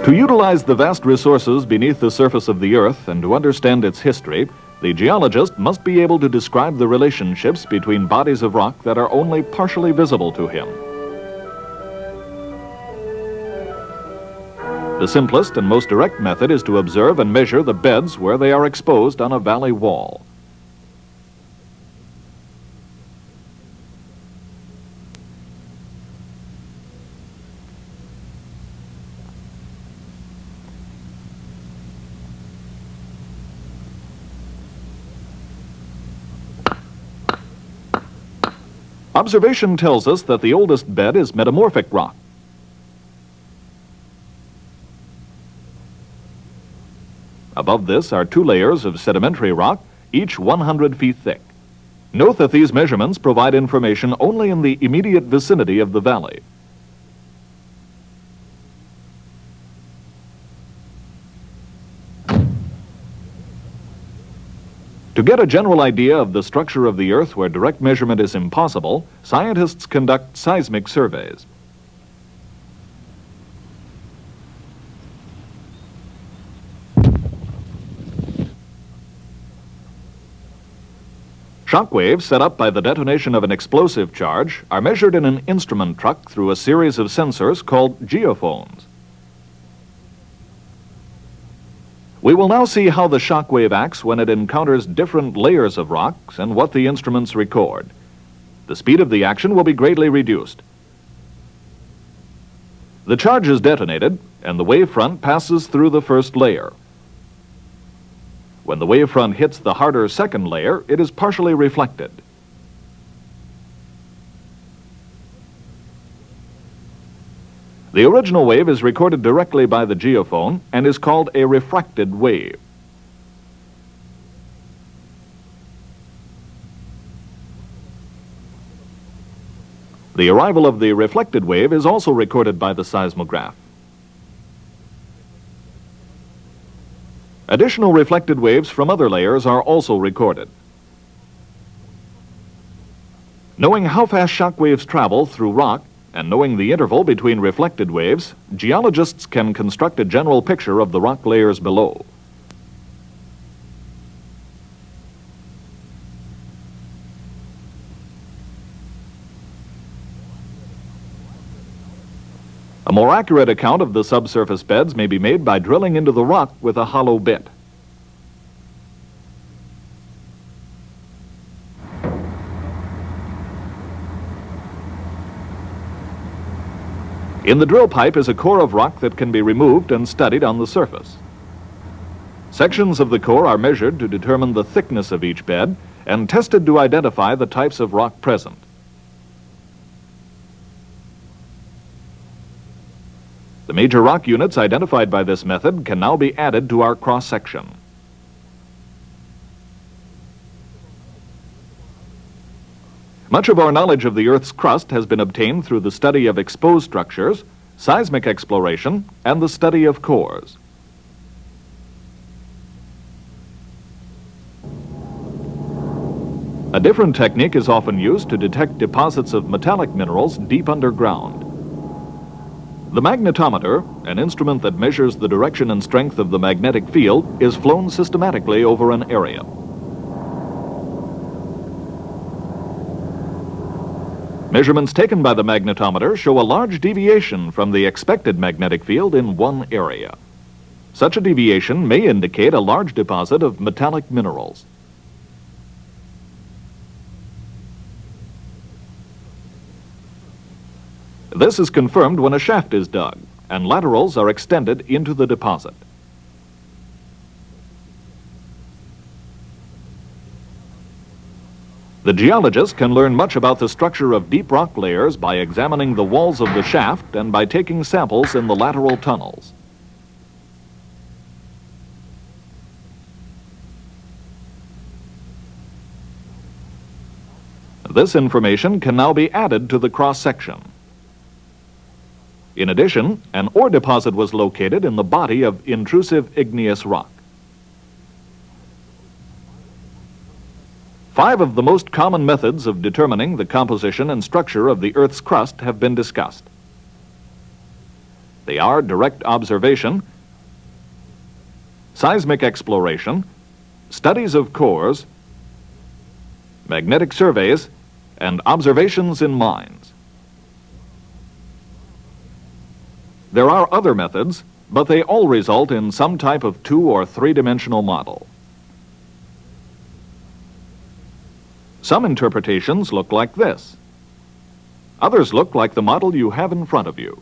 To utilize the vast resources beneath the surface of the Earth and to understand its history, the geologist must be able to describe the relationships between bodies of rock that are only partially visible to him. The simplest and most direct method is to observe and measure the beds where they are exposed on a valley wall. Observation tells us that the oldest bed is metamorphic rock. Above this are 2 layers of sedimentary rock, each 100 feet thick. Note that these measurements provide information only in the immediate vicinity of the valley. To get a general idea of the structure of the Earth where direct measurement is impossible, scientists conduct seismic surveys. Shock waves set up by the detonation of an explosive charge are measured in an instrument truck through a series of sensors called geophones. We will now see how the shock wave acts when it encounters different layers of rocks and what the instruments record. The speed of the action will be greatly reduced. The charge is detonated, and the wave front passes through the first layer. When the wave front hits the harder second layer, it is partially reflected. The original wave is recorded directly by the geophone and is called a refracted wave. The arrival of the reflected wave is also recorded by the seismograph. Additional reflected waves from other layers are also recorded. Knowing how fast shock waves travel through rock and knowing the interval between reflected waves, geologists can construct a general picture of the rock layers below. A more accurate account of the subsurface beds may be made by drilling into the rock with a hollow bit. In the drill pipe is a core of rock that can be removed and studied on the surface. Sections of the core are measured to determine the thickness of each bed and tested to identify the types of rock present. The major rock units identified by this method can now be added to our cross-section. Much of our knowledge of the Earth's crust has been obtained through the study of exposed structures, seismic exploration, and the study of cores. A different technique is often used to detect deposits of metallic minerals deep underground. The magnetometer, an instrument that measures the direction and strength of the magnetic field, is flown systematically over an area. Measurements taken by the magnetometer show a large deviation from the expected magnetic field in one area. Such a deviation may indicate a large deposit of metallic minerals. This is confirmed when a shaft is dug and laterals are extended into the deposit. The geologist can learn much about the structure of deep rock layers by examining the walls of the shaft and by taking samples in the lateral tunnels. This information can now be added to the cross-section. In addition, an ore deposit was located in the body of intrusive igneous rock. 5 of the most common methods of determining the composition and structure of the Earth's crust have been discussed. They are direct observation, seismic exploration, studies of cores, magnetic surveys, and observations in mines. There are other methods, but they all result in some type of 2- or 3-dimensional model. Some interpretations look like this. Others look like the model you have in front of you.